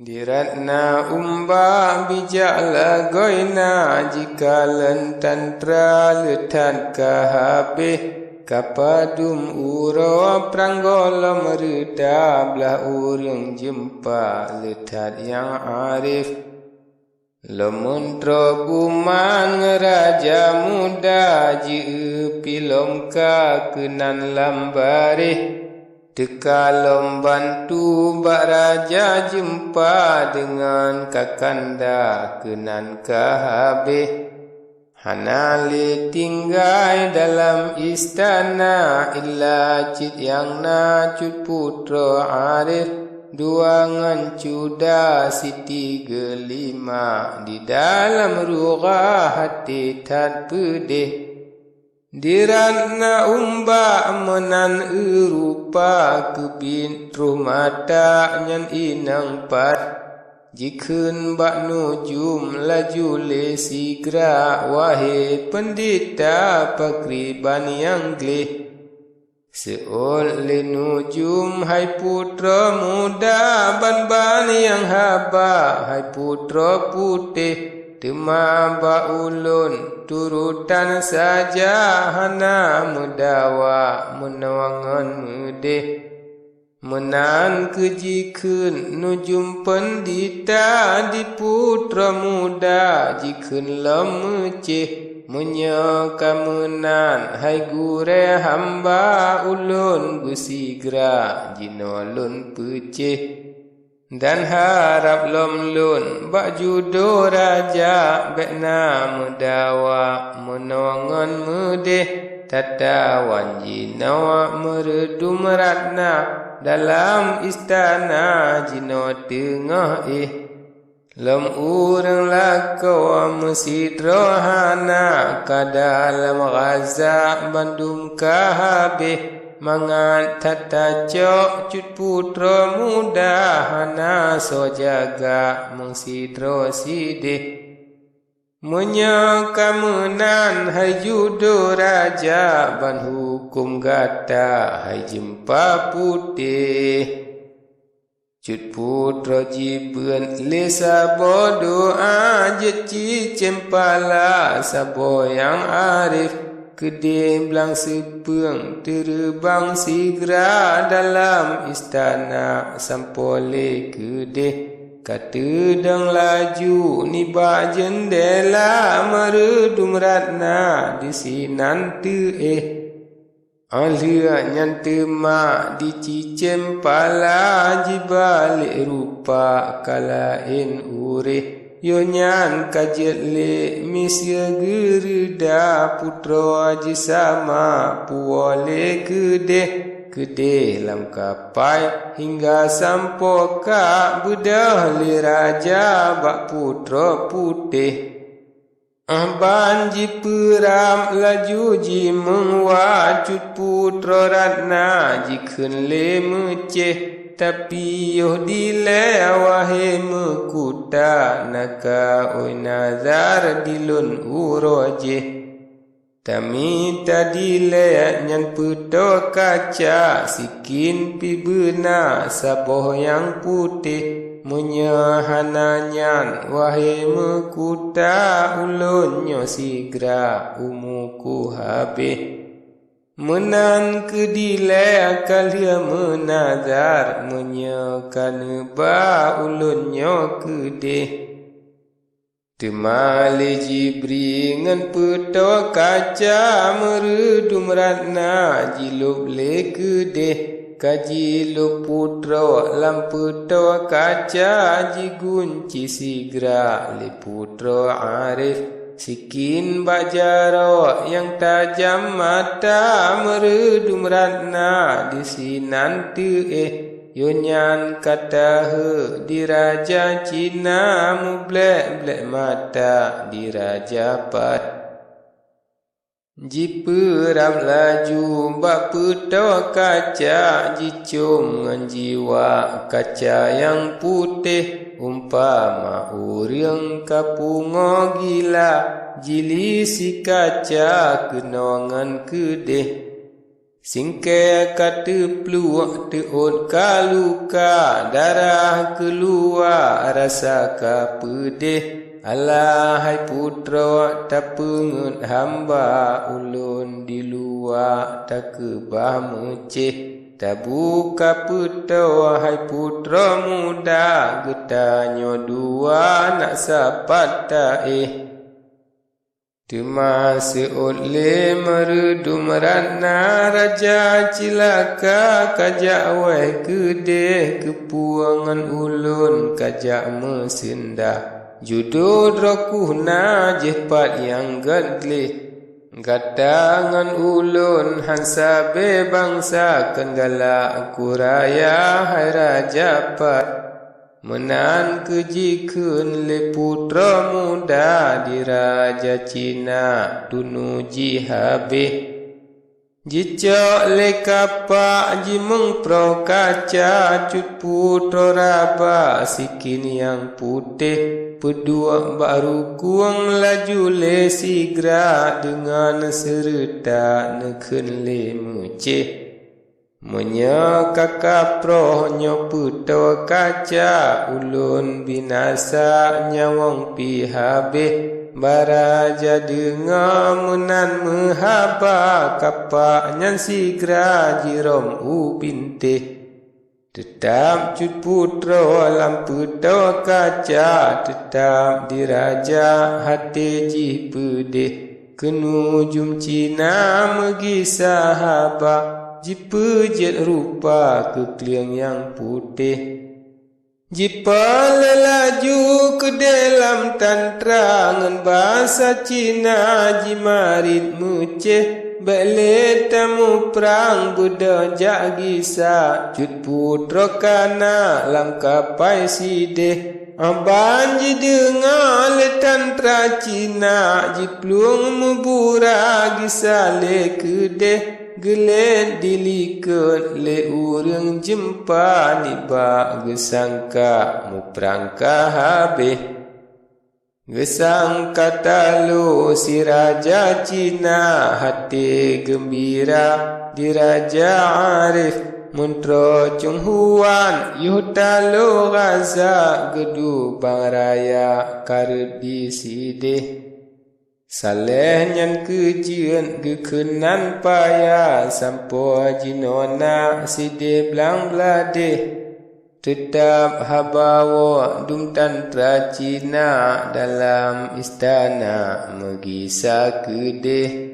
Diratna umba bijak lagoina jika lentantra letan kahabih kapadum uro pranggolo mereda belah urang jempa letat yang arif lemuntro buman ngeraja muda ji pilom ka kenan lambarih Dekalom bantu bak raja jumpa dengan kakanda kenan kahabih Hanali tinggai dalam istana illa cit yang nacut putra arif Dua ngancuda siti gelima di dalam ruga hati tad pedih Diratna umba menan erupa kebintruh mata nyan inang pat Jikun bak nujum laju lesigra wahai pendeta pakriban yang glih Seol le nujum hai putra muda ban-ban yang haba hai putra putih Tema ulun turutan saja hana mudawa menawangan mudih Menan kejikun nujum pendita di putra muda jikun lemeceh Menyaka menan hai gure hamba ulun bersigra jinolun peceh dan harap lomlun bak judo raja bekna mudawa menongon mudih tatawan jinawa meredum ratna dalam istana jino tengah lom urang lakau masjid rohana kadalam Gaza bandung kahabih Mangat tata cok cut putra muda hana so jaga mengsidro sidih Menyaka menan hai judo raja ban hukum gata hai jempa putih Cut putra jiben lesa bodoa jeci cempala sabo yang arif Kedih belang sepeng terbang segera dalam istana sampole kedih Kata dang laju nibak jendela meredum ratna di sinan Alia nyante mak dicicem pala jibalik rupa kalain urih Yo nyan kajet le misya gerida putra aji sama puwale kedeh lam kapai hingga sampo ka bedah le raja bak putra putih Banji peram laju ji mengwacut putra ratna jikun le meceh Tapi yoh dile wahai mekuta naka oi nazar dilun uroje Tami tadile nyan puto kaca sikin pibena saboh yang putih Menyahana nyan wahai mekuta ulun nyo sigra umuku habis Menan kedile akalia menazar menyakan ba ulunnya kedih Temali jibri ngan peto kaca meredum ratna jilub le kedih Kajilub putra lam peto kaca jigunci sigra le putra arif Sikin bajaro yang tajam mata meredum ratna di sinan Yo nyan kata he di raja Cina mublek mata di raja pat Jiperam laju bak puto kaca jicum ngan jiwa kaca yang putih Umpama urang kapungo gila jili si kaca kenongan kedih Singkai kata peluak teut kaluka, darah keluar rasa ka pedih. Alah hai putra tak pengut hamba ulun di luar tak kebah meceh. Tak buka peta hai putra muda getanyo dua nak sapat taih. Temasa oleh meredum rana raja cilaka kajak wai kedeh kepuangan ulun kajak mesindah. Judul rokuhna jepat yang gadlih. Gatangan ulun hansa bebangsa kenggala kuraya hai raja pat. Menan kejikun le putra muda di raja Cina tunuji habis. Jicok le kapak jimeng pro kaca cut putra raba sikin yang putih. Pedua baru kuang laju le sigra dengan serta neken le meceh. Menya kakak proh nyo puto kaca ulun binasa nyawang pi habis. Baraja dengar menan mehaba kapak nyan sigra jirom upintih. Tetap cut putra lampu tawa kaca, tetap diraja hati jih pedih. Kenujum Cina megi sahabat, jipejet rupa kekliang yang putih. Jipa lelaju ke dalam tantrangan bahasa Cina jimarit meceh. Balik tamu perang berdajak gisa cut putra kana langkapai sideh. Abanji dengar le tantra Cina jiplung mubura gisa le kedeh. Gelet dilikut le urang jempa niba gesangka mu perangka habis. Gesang kata lu si raja Cina hati gembira di raja Arif muntro Chung Huan yuta lu rasa gedu bang raya karut di sideh. Saleh nyan kejian gekenan payah sampo jinona sideh belang beladeh. Tetap habawa dum tantra Cina dalam istana megisa kedeh.